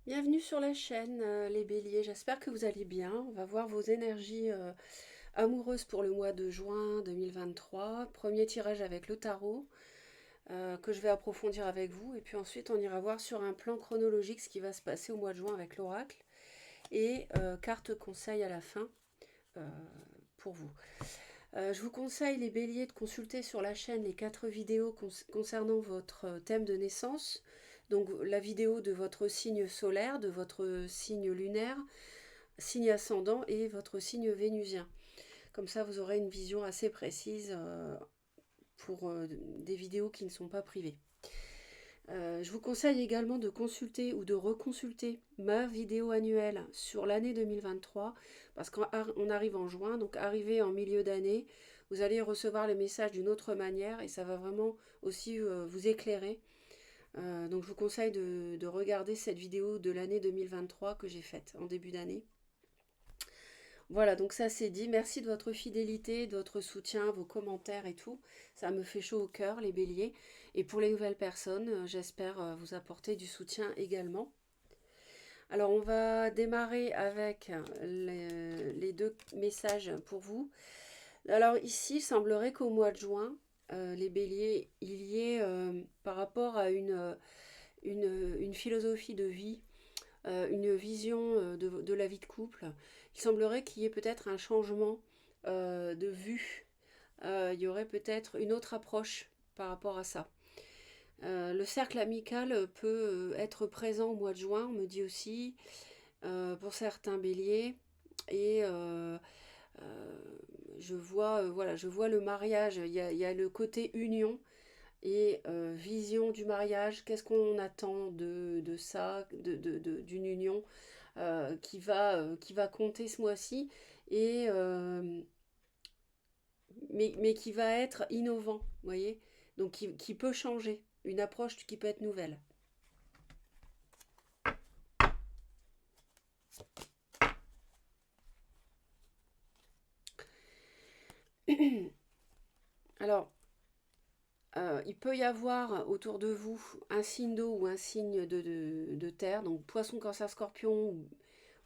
Bienvenue sur la chaîne, les béliers. J'espère que vous allez bien. On va voir vos énergies amoureuses pour le mois de juin 2023. Premier tirage avec le tarot que je vais approfondir avec vous. Et puis ensuite, on ira voir sur un plan chronologique ce qui va se passer au mois de juin avec l'oracle. Et carte conseil à la fin euh, pour vous. Je vous conseille, les béliers, de consulter sur la chaîne les 4 vidéos concernant votre thème de naissance. Donc la vidéo de votre signe solaire, de votre signe lunaire, signe ascendant et votre signe vénusien. Comme ça, vous aurez une vision assez précise pour des vidéos qui ne sont pas privées. Je vous conseille également de consulter ou de reconsulter ma vidéo annuelle sur l'année 2023 parce qu'on arrive en juin, donc arrivé en milieu d'année, vous allez recevoir les messages d'une autre manière et ça va vraiment aussi vous éclairer. Donc je vous conseille de regarder cette vidéo de l'année 2023 que j'ai faite en début d'année. Voilà, donc ça c'est dit. Merci de votre fidélité, de votre soutien, vos commentaires et tout. Ça me fait chaud au cœur, les béliers. Et pour les nouvelles personnes, j'espère vous apporter du soutien également. Alors on va démarrer avec les deux messages pour vous. Alors ici, il semblerait qu'au mois de juin, les béliers, il y ait par rapport à une philosophie de vie, une vision de la vie de couple, il semblerait qu'il y ait peut-être un changement de vue. Il y aurait peut-être une autre approche par rapport à ça. Le cercle amical peut être présent au mois de juin, on me dit aussi, pour certains béliers. Et voilà, je vois le mariage, il y a le côté union et vision du mariage, qu'est-ce qu'on attend de ça, d'une union qui va compter ce mois-ci, et, mais qui va être innovant, vous voyez, donc qui peut changer, une approche qui peut être nouvelle. Alors, il peut y avoir autour de vous un signe d'eau ou un signe de terre, donc poisson, cancer, scorpion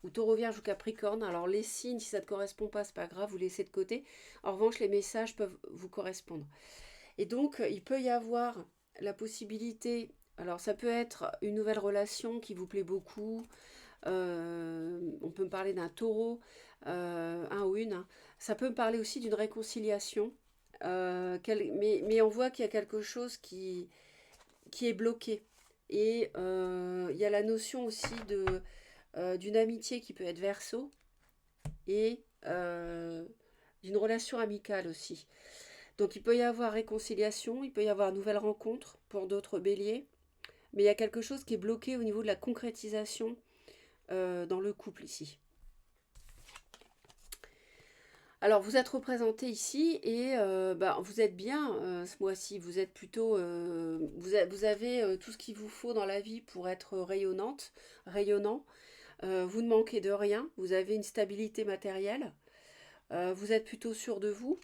ou taureau, vierge ou capricorne. Alors les signes, si ça ne te correspond pas, c'est pas grave, vous laissez de côté. En revanche, les messages peuvent vous correspondre. Et donc, il peut y avoir la possibilité, alors ça peut être une nouvelle relation qui vous plaît beaucoup, on peut me parler d'un taureau, un ou une, hein. Ça peut me parler aussi d'une réconciliation, mais on voit qu'il y a quelque chose qui est bloqué. Et il y a la notion aussi d'une amitié qui peut être verso et d'une relation amicale aussi. Donc il peut y avoir réconciliation, il peut y avoir nouvelle rencontre pour d'autres béliers, mais il y a quelque chose qui est bloqué au niveau de la concrétisation dans le couple ici. Alors vous êtes représenté ici et vous êtes bien ce mois-ci, vous êtes plutôt, vous avez tout ce qu'il vous faut dans la vie pour être rayonnante, rayonnant. Vous ne manquez de rien, vous avez une stabilité matérielle, vous êtes plutôt sûr de vous.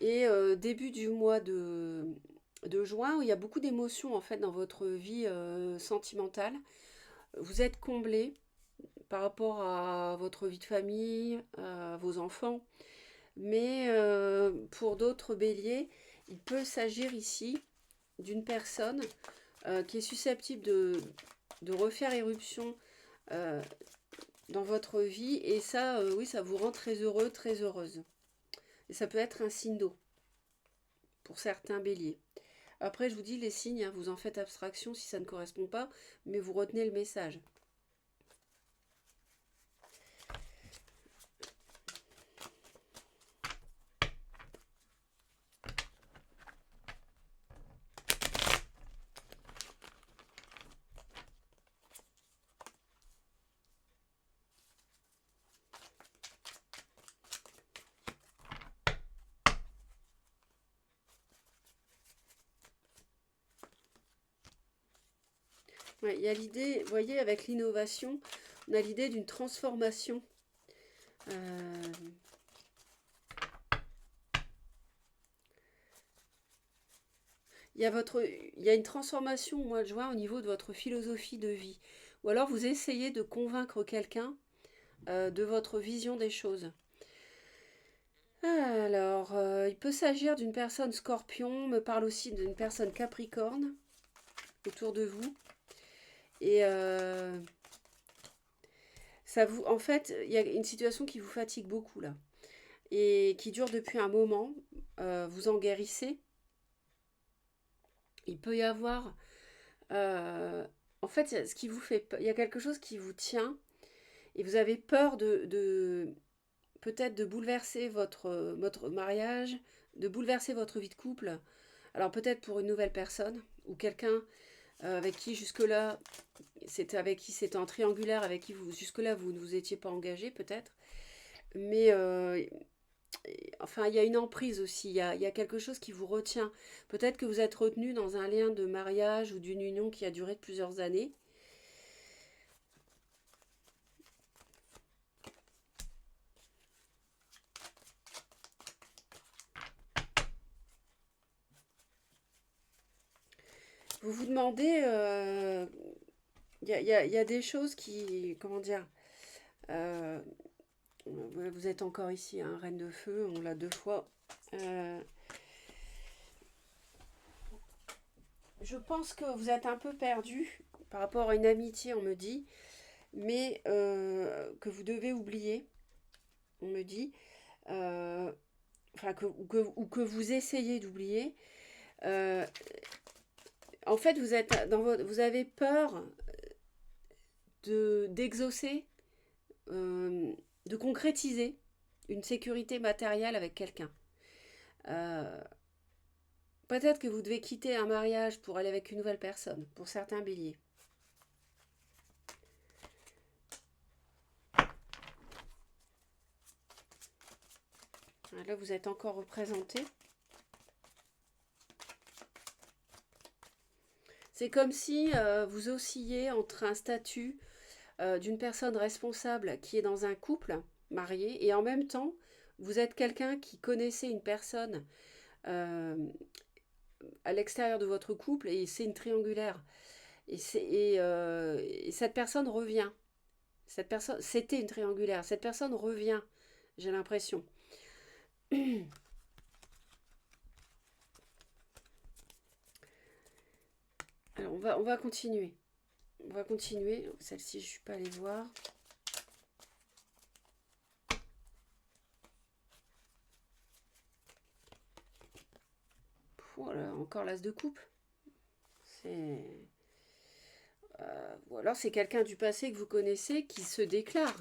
Et début du mois de juin, où il y a beaucoup d'émotions en fait dans votre vie sentimentale, vous êtes comblé par rapport à votre vie de famille, à vos enfants. Mais pour d'autres béliers, il peut s'agir ici d'une personne qui est susceptible de refaire éruption euh, dans votre vie. Et ça, oui, ça vous rend très heureux, très heureuse. Et ça peut être un signe d'eau pour certains béliers. Après, je vous dis les signes, hein, vous en faites abstraction si ça ne correspond pas, mais vous retenez le message. Ouais, il y a l'idée, vous voyez, avec l'innovation, on a l'idée d'une transformation. Euh, il y a une transformation au mois de juin au niveau de votre philosophie de vie. ou alors vous essayez de convaincre quelqu'un de votre vision des choses. Alors, il peut s'agir d'une personne scorpion, on me parle aussi d'une personne capricorne autour de vous. Et ça vous, en fait, il y a une situation qui vous fatigue beaucoup là et qui dure depuis un moment. Vous en guérissez. Il peut y avoir, en fait, ce qui vous fait, il y a quelque chose qui vous tient et vous avez peur de peut-être de bouleverser votre mariage, de bouleverser votre vie de couple. Alors peut-être pour une nouvelle personne ou quelqu'un avec qui jusque-là, c'était avec qui c'était en triangulaire, avec qui vous jusque-là vous ne vous étiez pas engagé peut-être. Mais enfin, il y a une emprise aussi, il y a quelque chose qui vous retient. Peut-être que vous êtes retenu dans un lien de mariage ou d'une union qui a duré plusieurs années. Vous vous demandez, il y a des choses qui, comment dire, euh, vous êtes encore ici, hein, reine de feu, on l'a 2 fois. Euh, je pense que vous êtes un peu perdu par rapport à une amitié, on me dit, mais que vous devez oublier, on me dit, euh, enfin ou que vous essayez d'oublier. Euh, en fait, vous avez peur d'exaucer, euh, de concrétiser une sécurité matérielle avec quelqu'un. Euh, Peut-être que vous devez quitter un mariage pour aller avec une nouvelle personne, pour certains béliers. Là, vous êtes encore représenté. C'est comme si vous oscilliez entre un statut d'une personne responsable qui est dans un couple marié et en même temps, vous êtes quelqu'un qui connaissait une personne euh, à l'extérieur de votre couple et c'est une triangulaire. Et cette personne revient. Cette personne, c'était une triangulaire. Cette personne revient, j'ai l'impression. Alors, on va continuer. On va continuer. Celle-ci, je ne suis pas allée voir. Voilà, encore l'as de coupe. C'est... ou alors c'est quelqu'un du passé que vous connaissez qui se déclare,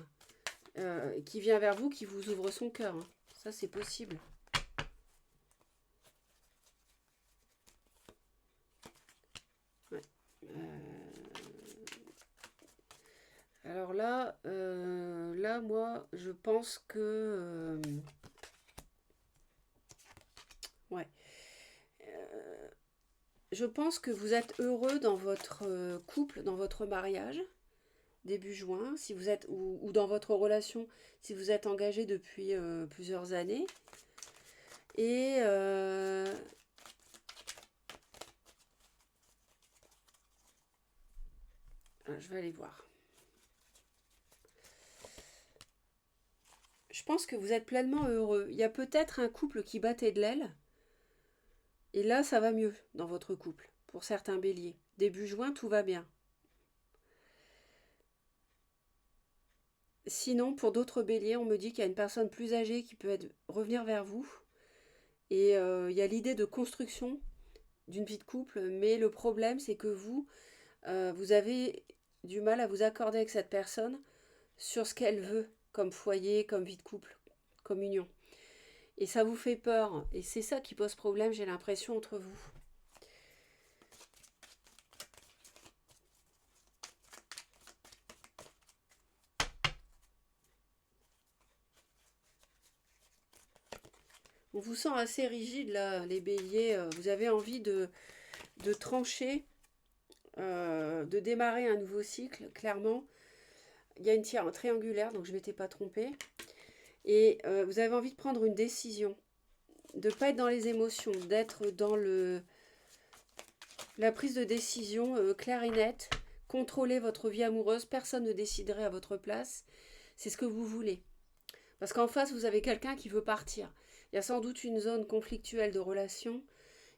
qui vient vers vous, qui vous ouvre son cœur. Hein. Ça, c'est possible. Ouais. Alors là, moi, je pense que... ouais. Je pense que vous êtes heureux dans votre couple, dans votre mariage, début juin, si vous êtes ou dans votre relation, si vous êtes engagé depuis plusieurs années. Et je vais aller voir. Je pense que vous êtes pleinement heureux. Il y a peut-être un couple qui battait de l'aile. Et là, ça va mieux dans votre couple, pour certains béliers. Début juin, tout va bien. Sinon, pour d'autres béliers, on me dit qu'il y a une personne plus âgée qui peut revenir vers vous. Et il y a l'idée de construction d'une vie de couple. Mais le problème, c'est que vous avez du mal à vous accorder avec cette personne sur ce qu'elle veut, comme foyer, comme vie de couple, comme union. Et ça vous fait peur. Et c'est ça qui pose problème, j'ai l'impression, entre vous. On vous sent assez rigide, là, les béliers. Vous avez envie de trancher, de démarrer un nouveau cycle, clairement. Il y a une triangulaire, donc je ne m'étais pas trompée. Et vous avez envie de prendre une décision, de ne pas être dans les émotions, d'être dans la prise de décision claire et nette, contrôler votre vie amoureuse, personne ne déciderait à votre place. C'est ce que vous voulez. Parce qu'en face, vous avez quelqu'un qui veut partir. Il y a sans doute une zone conflictuelle de relation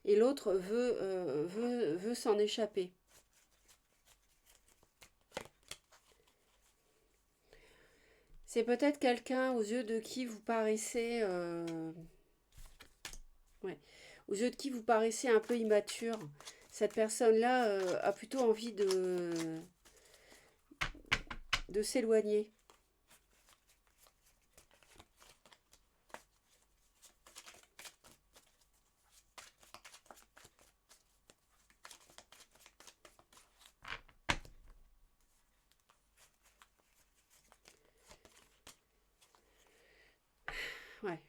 et l'autre veut s'en échapper. C'est peut-être quelqu'un aux yeux de qui vous paraissez... ouais, aux yeux de qui vous paraissez un peu immature. Cette personne-là a plutôt envie de s'éloigner. Ouais.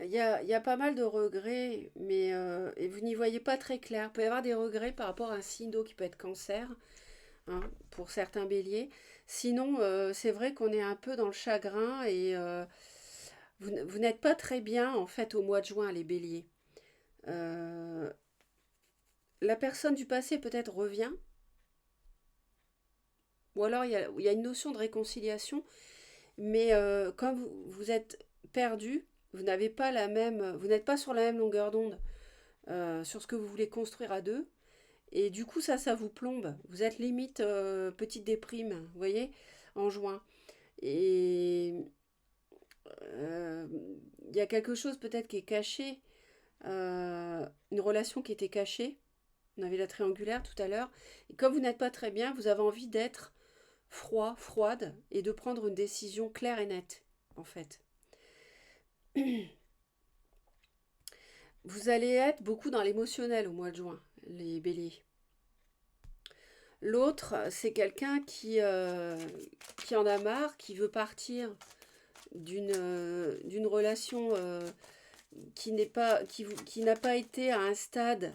Il y a pas mal de regrets, mais et vous n'y voyez pas très clair. Il peut y avoir des regrets par rapport à un signe d'eau qui peut être cancer, hein, pour certains béliers. Sinon, c'est vrai qu'on est un peu dans le chagrin et vous n'êtes pas très bien en fait au mois de juin, les béliers. Euh, la personne du passé peut-être revient, ou alors il y a une notion de réconciliation, mais quand vous êtes perdu, vous n'êtes pas sur la même longueur d'onde sur ce que vous voulez construire à deux. Et du coup, ça vous plombe. Vous êtes limite petite déprime, vous voyez, en juin. Et euh, il y a quelque chose peut-être qui est caché, une relation qui était cachée. On avait la triangulaire tout à l'heure. Et comme vous n'êtes pas très bien, vous avez envie d'être froide, et de prendre une décision claire et nette, en fait. Vous allez être beaucoup dans l'émotionnel au mois de juin, les béliers. L'autre, c'est quelqu'un qui en a marre, qui veut partir d'une relation qui n'a pas été à un stade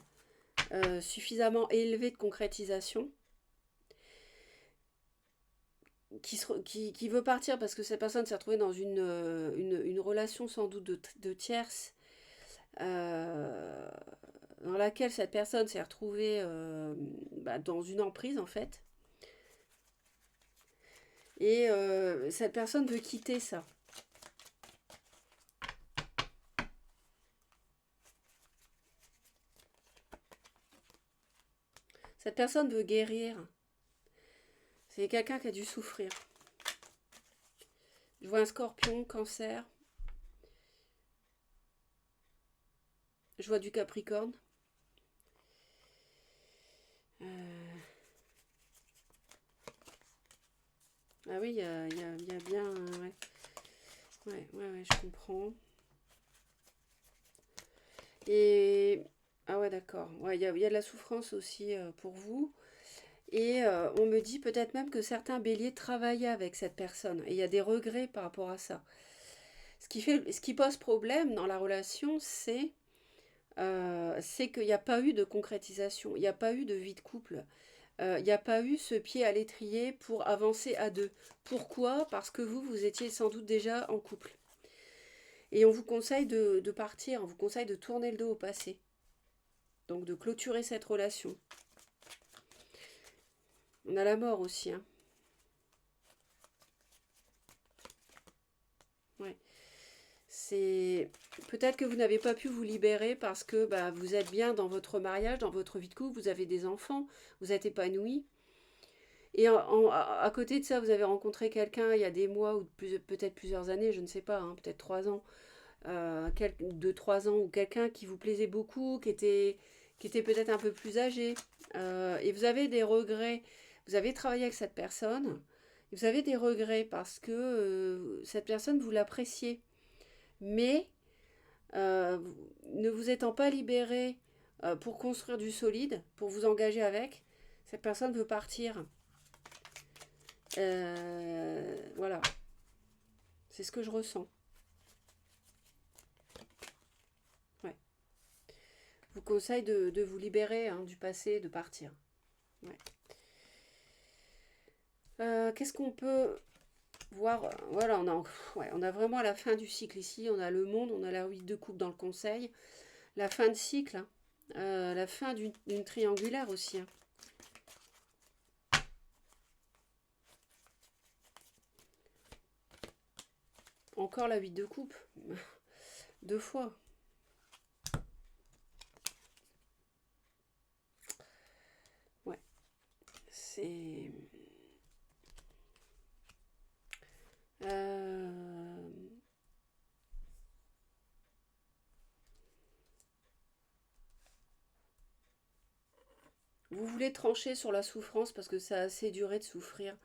suffisamment élevé de concrétisation, qui veut partir parce que cette personne s'est retrouvée dans une relation sans doute de tierce, euh, dans laquelle cette personne s'est retrouvée dans une emprise en fait. Et cette personne veut quitter ça. Cette personne veut guérir. C'est quelqu'un qui a dû souffrir. Je vois un scorpion, cancer. Je vois du capricorne. Euh, Ah oui, il y a bien... Ouais. Ouais, je comprends. Et... Ah ouais, d'accord. Ouais, il y a de la souffrance aussi pour vous. Et on me dit peut-être même que certains béliers travaillaient avec cette personne. Et il y a des regrets par rapport à ça. Ce qui pose problème dans la relation, c'est qu'il n'y a pas eu de concrétisation. Il n'y a pas eu de vie de couple. Il n'y a pas eu ce pied à l'étrier pour avancer à deux. Pourquoi? Parce que vous étiez sans doute déjà en couple. Et on vous conseille de partir, on vous conseille de tourner le dos au passé. Donc de clôturer cette relation. On a la mort aussi, hein. Ouais. C'est peut-être que vous n'avez pas pu vous libérer parce que vous êtes bien dans votre mariage, dans votre vie de couple, vous avez des enfants, vous êtes épanoui. Et à côté de ça, vous avez rencontré quelqu'un il y a des mois ou peut-être plusieurs années, je ne sais pas, hein, peut-être 3 ans, 2, 3 ans, ou quelqu'un qui vous plaisait beaucoup, qui était peut-être un peu plus âgé. Et vous avez des regrets. Vous avez travaillé avec cette personne. Et vous avez des regrets parce que cette personne, vous l'appréciez. Mais euh, ne vous étant pas libéré pour construire du solide, pour vous engager avec, cette personne veut partir. Voilà, c'est ce que je ressens. Ouais. Je vous conseille de vous libérer, hein, du passé, de partir. Ouais. Qu'est-ce qu'on peut voir? Voilà, ouais, on a vraiment la fin du cycle ici. On a le monde, on a la 8 de coupe dans le conseil. La fin de cycle, hein. La fin d'une triangulaire aussi, hein. Encore la 8 de coupe. Deux fois. Ouais. C'est... Vous voulez trancher sur la souffrance parce que ça a assez duré de souffrir.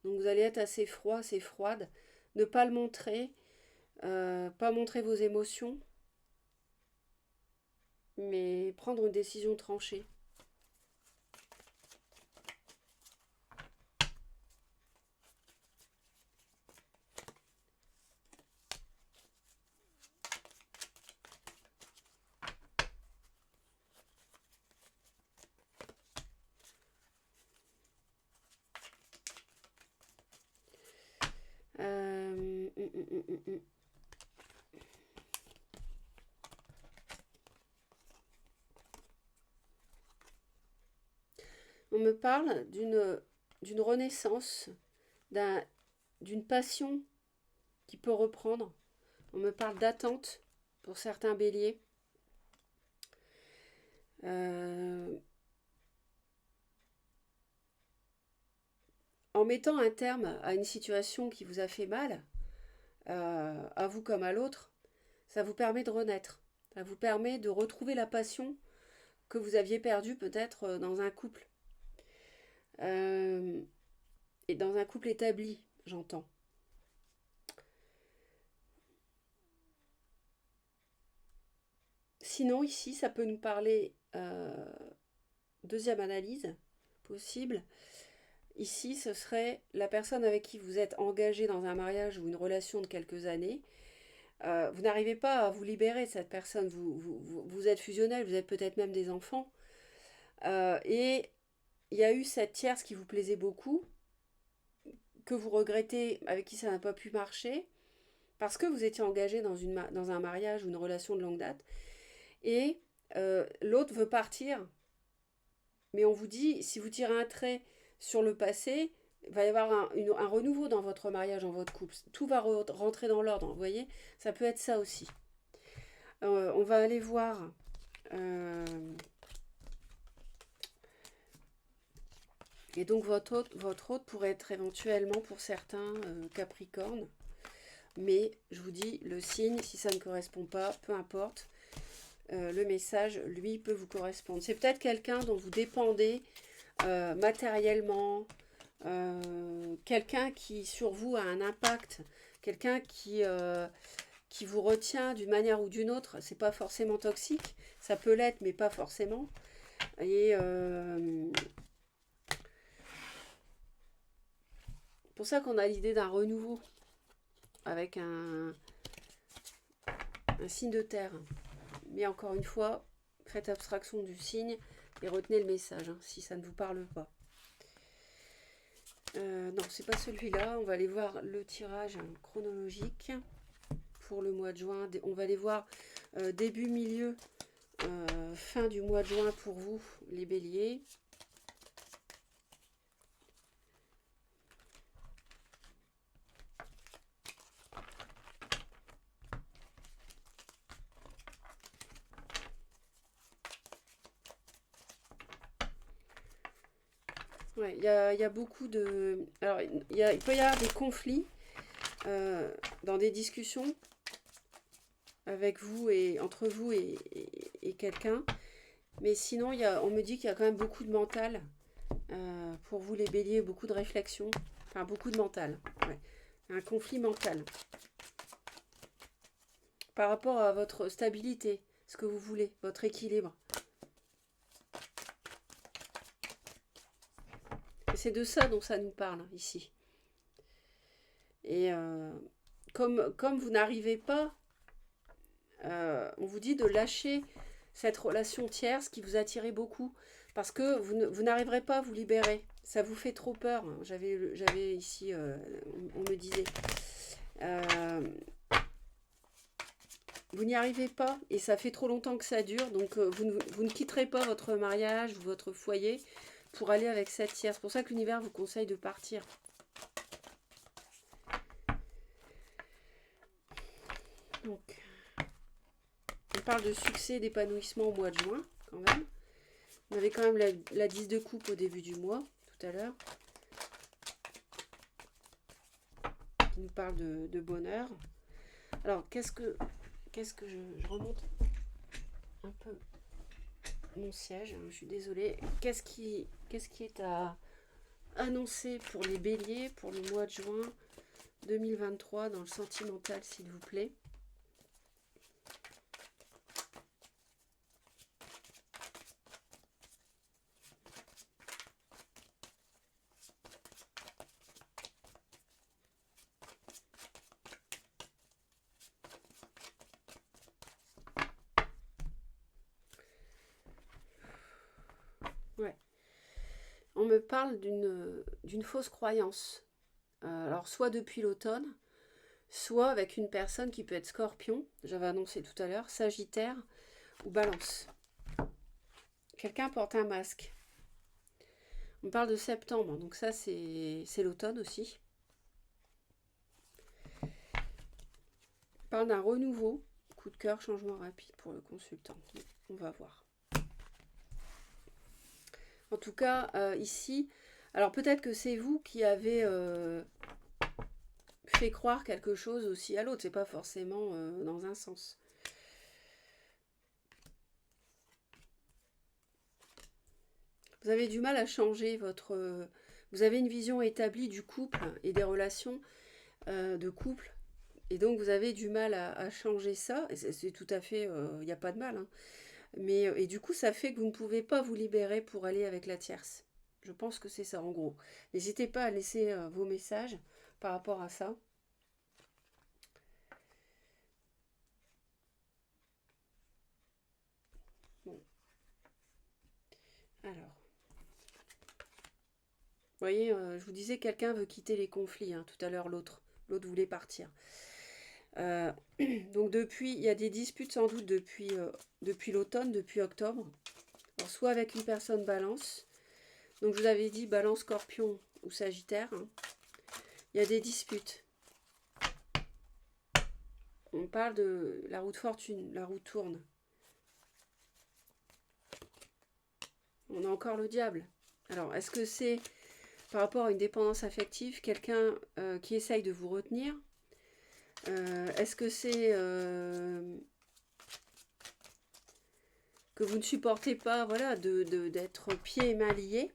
Donc vous allez être assez froid, assez froide. Ne pas le montrer. Pas montrer vos émotions. Mais prendre une décision tranchée. Euh, hum, hum, hum, hum, hum. On me parle d'une renaissance, d'une passion qui peut reprendre. On me parle d'attente pour certains béliers. En mettant un terme à une situation qui vous a fait mal, à vous comme à l'autre, ça vous permet de renaître. Ça vous permet de retrouver la passion que vous aviez perdue peut-être dans un couple. Euh, et dans un couple établi, j'entends. Sinon, ici, ça peut nous parler, deuxième analyse possible. Ici, ce serait la personne avec qui vous êtes engagé dans un mariage ou une relation de quelques années. Vous n'arrivez pas à vous libérer de cette personne. Vous êtes fusionnel, vous êtes peut-être même des enfants. Et il y a eu cette tierce qui vous plaisait beaucoup, que vous regrettez, avec qui ça n'a pas pu marcher, parce que vous étiez engagé dans un mariage ou une relation de longue date. Et l'autre veut partir, mais on vous dit, si vous tirez un trait sur le passé, il va y avoir un renouveau dans votre mariage, dans votre couple. Tout va rentrer dans l'ordre, vous voyez. Ça peut être ça aussi. On va aller voir. euh, et donc votre hôte pourrait être éventuellement pour certains Capricorne. Mais je vous dis, le signe, si ça ne correspond pas, peu importe, le message, lui, peut vous correspondre. C'est peut-être quelqu'un dont vous dépendez matériellement, quelqu'un qui sur vous a un impact, quelqu'un qui vous retient d'une manière ou d'une autre. C'est pas forcément toxique, ça peut l'être, mais pas forcément. Et pour ça qu'on a l'idée d'un renouveau avec un signe de terre. Mais encore une fois, faites abstraction du signe et retenez le message, hein, si ça ne vous parle pas. Non, c'est pas celui-là. On va aller voir le tirage chronologique pour le mois de juin. On va aller voir début, milieu, fin du mois de juin pour vous, les béliers. Ouais, il y a beaucoup de... Alors, il peut y avoir des conflits dans des discussions avec vous et entre vous et quelqu'un. Mais sinon, on me dit qu'il y a quand même beaucoup de mental pour vous les béliers, beaucoup de réflexion. Enfin, beaucoup de mental. Ouais. Un conflit mental. Par rapport à votre stabilité, ce que vous voulez, votre équilibre. Et c'est de ça dont ça nous parle ici. Et comme vous n'arrivez pas, on vous dit de lâcher cette relation tierce qui vous attirait beaucoup. Parce que vous n'arriverez pas à vous libérer. Ça vous fait trop peur. J'avais ici, on me disait, euh, vous n'y arrivez pas et ça fait trop longtemps que ça dure, donc vous ne quitterez pas votre mariage ou votre foyer pour aller avec cette tierce. C'est pour ça que l'univers vous conseille de partir. Donc, on parle de succès et d'épanouissement au mois de juin, quand même. On avait quand même la 10 de coupe au début du mois, tout à l'heure, qui nous parle de bonheur. Alors, qu'est-ce que je remonte un peu mon siège, hein, je suis désolée. Qu'est-ce qui est à annoncer pour les béliers pour le mois de juin 2023 dans le sentimental, s'il vous plaît? Ouais. On me parle d'une fausse croyance. Alors, soit depuis l'automne, soit avec une personne qui peut être Scorpion, j'avais annoncé tout à l'heure, Sagittaire ou Balance. Quelqu'un porte un masque. On parle de septembre, donc ça c'est l'automne aussi. On parle d'un renouveau, coup de cœur, changement rapide pour le consultant. On va voir. En tout cas, ici, alors peut-être que c'est vous qui avez fait croire quelque chose aussi à l'autre, c'est pas forcément dans un sens. Vous avez du mal à changer votre... vous avez une vision établie du couple et des relations de couple. Et donc vous avez du mal à changer ça. Et c'est tout à fait... il n'y a pas de mal. Hein. Mais, et du coup, ça fait que vous ne pouvez pas vous libérer pour aller avec la tierce. Je pense que c'est ça en gros. N'hésitez pas à laisser vos messages par rapport à ça. Bon. Alors. Vous voyez, je vous disais, quelqu'un veut quitter les conflits. Hein, tout à l'heure, l'autre. L'autre voulait partir. Euh, donc depuis, il y a des disputes sans doute depuis l'automne, depuis octobre. Alors, soit avec une personne balance. Donc je vous avais dit balance, scorpion ou sagittaire. Hein. Il y a des disputes. On parle de la roue de fortune, la roue tourne. On a encore le diable. Alors, est-ce que c'est par rapport à une dépendance affective, quelqu'un qui essaye de vous retenir? Est-ce que c'est que vous ne supportez pas, voilà, d'être pieds et mains liés?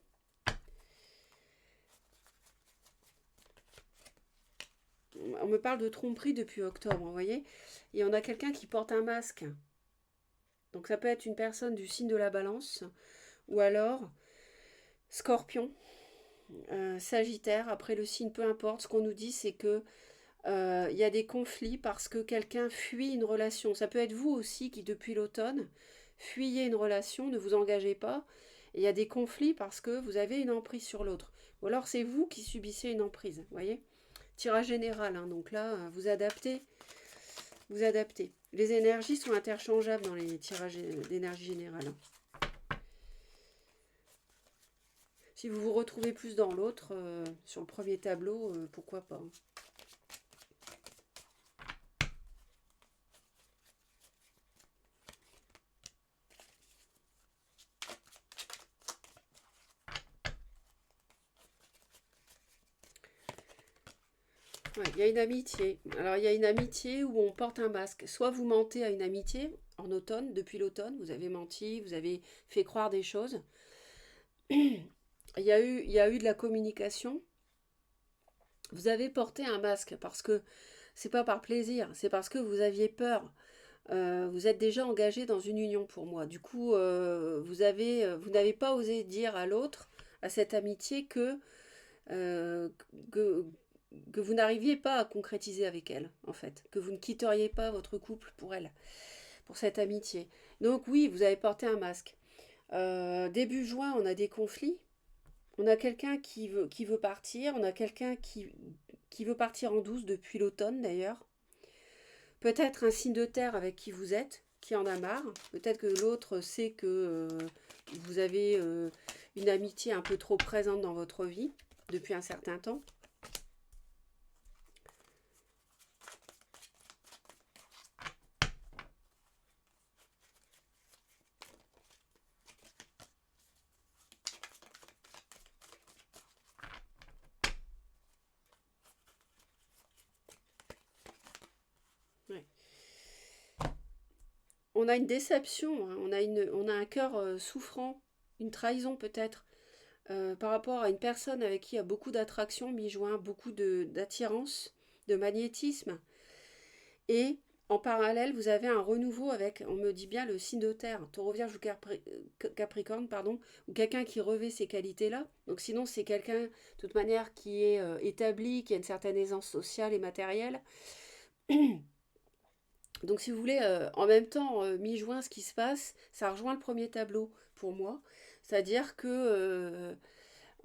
On me parle de tromperie depuis octobre, vous voyez? Et on a quelqu'un qui porte un masque. Donc ça peut être une personne du signe de la balance, ou alors scorpion, sagittaire, après le signe, peu importe. Ce qu'on nous dit, c'est que y a des conflits parce que quelqu'un fuit une relation. Ça peut être vous aussi qui, depuis l'automne, fuyez une relation, ne vous engagez pas. Il y a des conflits parce que vous avez une emprise sur l'autre. Ou alors c'est vous qui subissez une emprise, vous voyez? Tirage général, hein, donc là, vous adaptez. Vous adaptez. Les énergies sont interchangeables dans les tirages d'énergie générale. Hein. Si vous vous retrouvez plus dans l'autre, sur le premier tableau, pourquoi pas. Hein. Ouais, il y a une amitié. Alors, il y a une amitié où on porte un masque. Soit vous mentez à une amitié en automne, depuis l'automne, vous avez menti, vous avez fait croire des choses. Il y a eu de la communication. Vous avez porté un masque parce que c'est pas par plaisir, c'est parce que vous aviez peur. Vous êtes déjà engagé dans une union pour moi. Du coup, vous n'avez pas osé dire à l'autre, à cette amitié, euh, que, que vous n'arriviez pas à concrétiser avec elle, en fait, que vous ne quitteriez pas votre couple pour elle, pour cette amitié. Donc oui, vous avez porté un masque. Début juin, on a des conflits. On a quelqu'un qui veut partir, on a quelqu'un qui veut partir en douce depuis l'automne d'ailleurs. Peut-être un signe de terre avec qui vous êtes, qui en a marre. Peut-être que l'autre sait que vous avez une amitié un peu trop présente dans votre vie depuis un certain temps. Ouais. On a une déception, hein, on a un cœur souffrant, une trahison peut-être, par rapport à une personne avec qui il y a beaucoup d'attraction, mi-juin, beaucoup d'attirance, de magnétisme. Et en parallèle, vous avez un renouveau avec, on me dit bien, le signe de terre, taureau, vierge ou capricorne, pardon, ou quelqu'un qui revêt ces qualités-là. Donc sinon, c'est quelqu'un, de toute manière, qui est établi, qui a une certaine aisance sociale et matérielle. Donc si vous voulez, en même temps, mi-juin, ce qui se passe, ça rejoint le premier tableau pour moi. C'est-à-dire que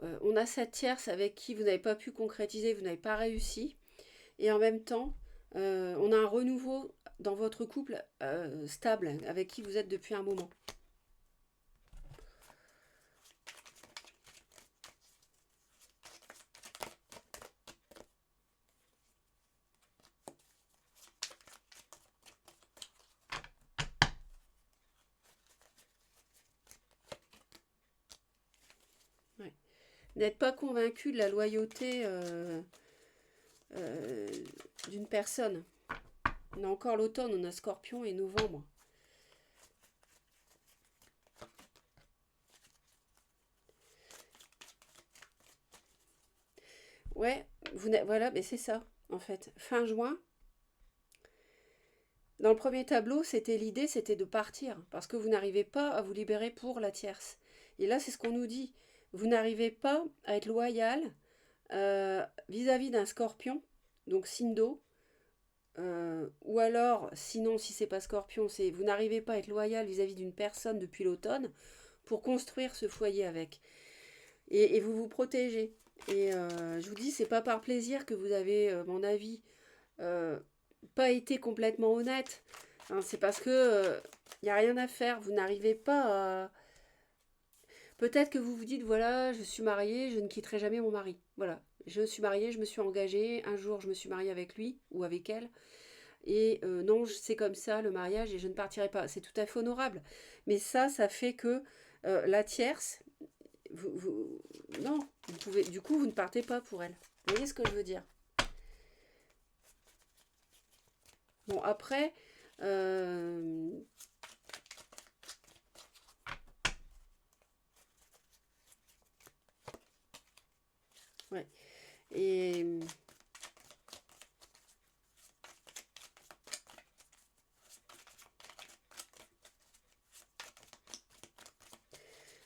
on a cette tierce avec qui vous n'avez pas pu concrétiser, vous n'avez pas réussi. Et en même temps, on a un renouveau dans votre couple stable, avec qui vous êtes depuis un moment. Ouais. N'êtes pas convaincu de la loyauté euh, d'une personne. On a encore l'automne, on a Scorpion et novembre. Ouais, voilà, mais c'est ça, en fait. Fin juin, dans le premier tableau, c'était l'idée, c'était de partir, parce que vous n'arrivez pas à vous libérer pour la tierce. Et là, c'est ce qu'on nous dit. Vous n'arrivez pas à être loyal vis-à-vis d'un scorpion, donc signe d'eau, ou alors, sinon, si c'est pas scorpion, c'est vous n'arrivez pas à être loyal vis-à-vis d'une personne depuis l'automne pour construire ce foyer avec. Et vous vous protégez. Et je vous dis, c'est pas par plaisir que vous avez, mon avis, euh, pas été complètement honnête. Hein, c'est parce que il n'y a rien à faire. Vous n'arrivez pas à. Peut-être que vous vous dites, voilà, je suis mariée, je ne quitterai jamais mon mari. Voilà, je suis mariée, je me suis engagée. Un jour, je me suis mariée avec lui ou avec elle. Et non, c'est comme ça le mariage et je ne partirai pas. C'est tout à fait honorable. Mais ça fait que la tierce, non, vous pouvez, du coup, vous ne partez pas pour elle. Vous voyez ce que je veux dire? Bon, après, euh, ouais. Et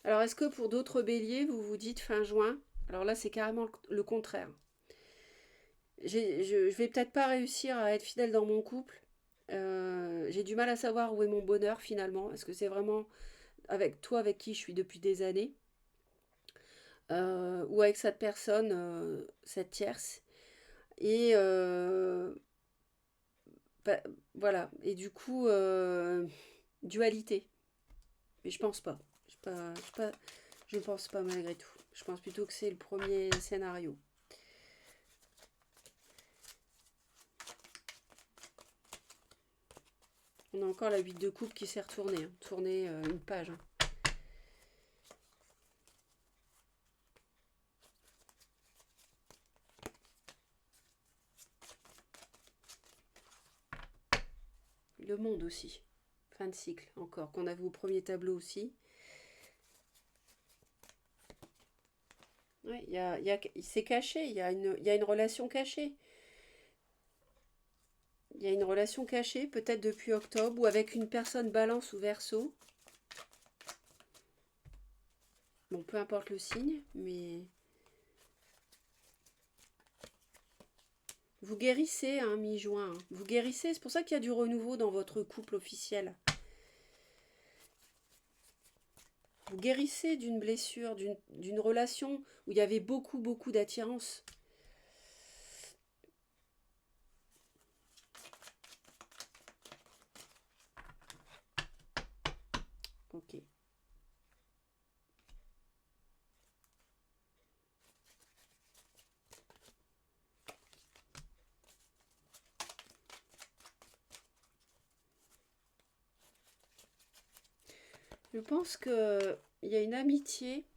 alors, est-ce que pour d'autres béliers, vous vous dites fin juin? Alors là, c'est carrément le contraire. Je vais peut-être pas réussir à être fidèle dans mon couple. J'ai du mal à savoir où est mon bonheur finalement. Est-ce que c'est vraiment avec toi avec qui je suis depuis des années ou avec cette personne, cette tierce. Et bah, voilà. Et du coup, dualité. Mais je pense pas. Je pense pas malgré tout. Je pense plutôt que c'est le premier scénario. On a encore la 8 de coupe qui s'est retournée. Hein. Tournée une page. Hein. Le monde aussi. Fin de cycle encore. Qu'on a vu au premier tableau aussi. Ouais, c'est caché. Il y a une relation cachée. Il y a une relation cachée, peut-être depuis octobre, ou avec une personne balance ou verso. Bon, peu importe le signe, mais vous guérissez, hein, mi-juin. Hein. Vous guérissez, c'est pour ça qu'il y a du renouveau dans votre couple officiel. Vous guérissez d'une blessure, d'une relation où il y avait beaucoup, beaucoup d'attirance. Ok. Je pense que il y a une amitié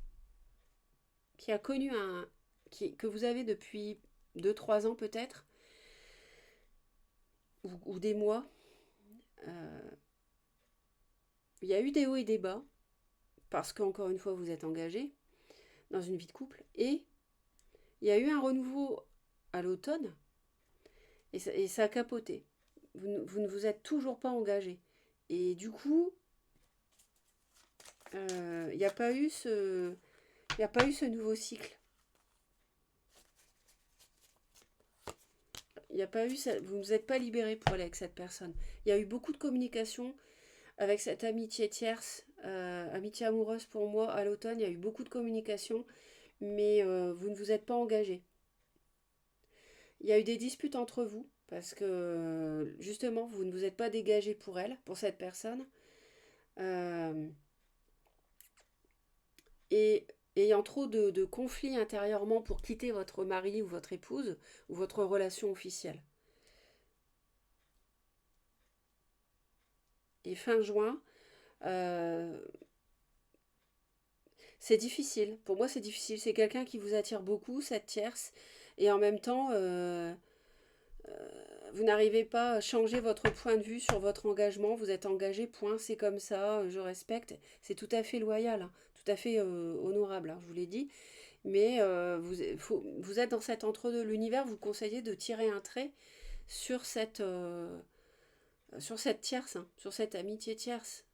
qui a connu que vous avez depuis 2 3 ans peut-être, ou des mois. Euh, il y a eu des hauts et des bas, parce qu'encore une fois, vous êtes engagé dans une vie de couple. Et il y a eu un renouveau à l'automne, et ça a capoté. Vous ne vous êtes toujours pas engagé. Et du coup, il n'y a pas eu il n'y a pas eu ce nouveau cycle. Il n'y a pas eu vous ne vous êtes pas libéré pour aller avec cette personne. Il y a eu beaucoup de communication avec cette amitié tierce, amitié amoureuse pour moi à l'automne. Il y a eu beaucoup de communication, mais vous ne vous êtes pas engagé. Il y a eu des disputes entre vous parce que justement vous ne vous êtes pas dégagé pour elle, pour cette personne. Euh, et ayant trop de conflits intérieurement pour quitter votre mari ou votre épouse ou votre relation officielle. Et fin juin, euh, c'est difficile. Pour moi, c'est difficile. C'est quelqu'un qui vous attire beaucoup, cette tierce, et en même temps, vous n'arrivez pas à changer votre point de vue sur votre engagement. Vous êtes engagé, point, c'est comme ça, je respecte. C'est tout à fait loyal, hein, tout à fait honorable, hein, je vous l'ai dit. Mais vous êtes dans cet entre-deux. L'univers vous conseillait de tirer un trait sur sur cette tierce, hein, sur cette amitié tierce.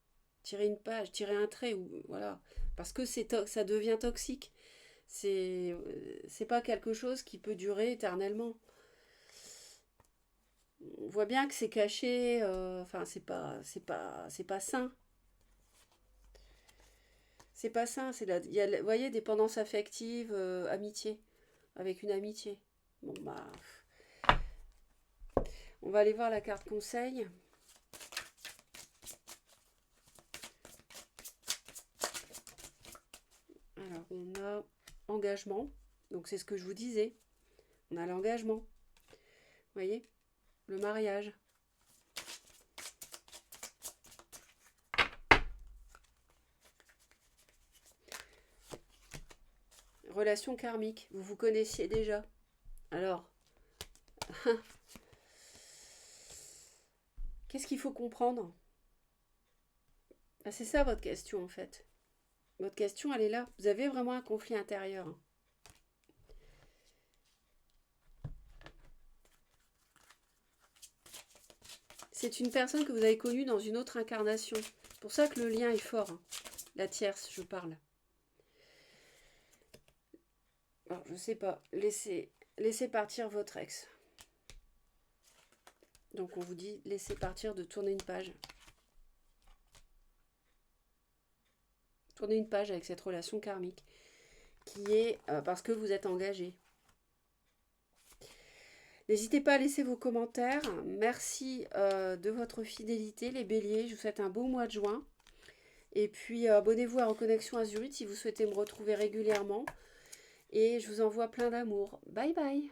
Tirer une page, tirer un trait, ou voilà. Parce que ça devient toxique. C'est pas quelque chose qui peut durer éternellement. On voit bien que c'est caché, enfin c'est pas sain. C'est pas sain, il y a, vous voyez, dépendance affective, amitié, avec une amitié. Bon bah, on va aller voir la carte conseil. Alors on a engagement, donc c'est ce que je vous disais. On a l'engagement, vous voyez, le mariage. Relation karmique, vous vous connaissiez déjà. Alors, qu'est-ce qu'il faut comprendre? Ah, c'est ça votre question en fait. Votre question, elle est là. Vous avez vraiment un conflit intérieur. C'est une personne que vous avez connue dans une autre incarnation. C'est pour ça que le lien est fort, hein. La tierce, je parle. Alors, je sais pas. Laissez partir votre ex. Donc on vous dit, laissez partir de tourner une page. Tourner une page avec cette relation karmique. Qui est parce que vous êtes engagé. N'hésitez pas à laisser vos commentaires. Merci de votre fidélité, les béliers. Je vous souhaite un beau mois de juin. Et puis abonnez-vous à Reconnexion Azurite si vous souhaitez me retrouver régulièrement. Et je vous envoie plein d'amour. Bye bye.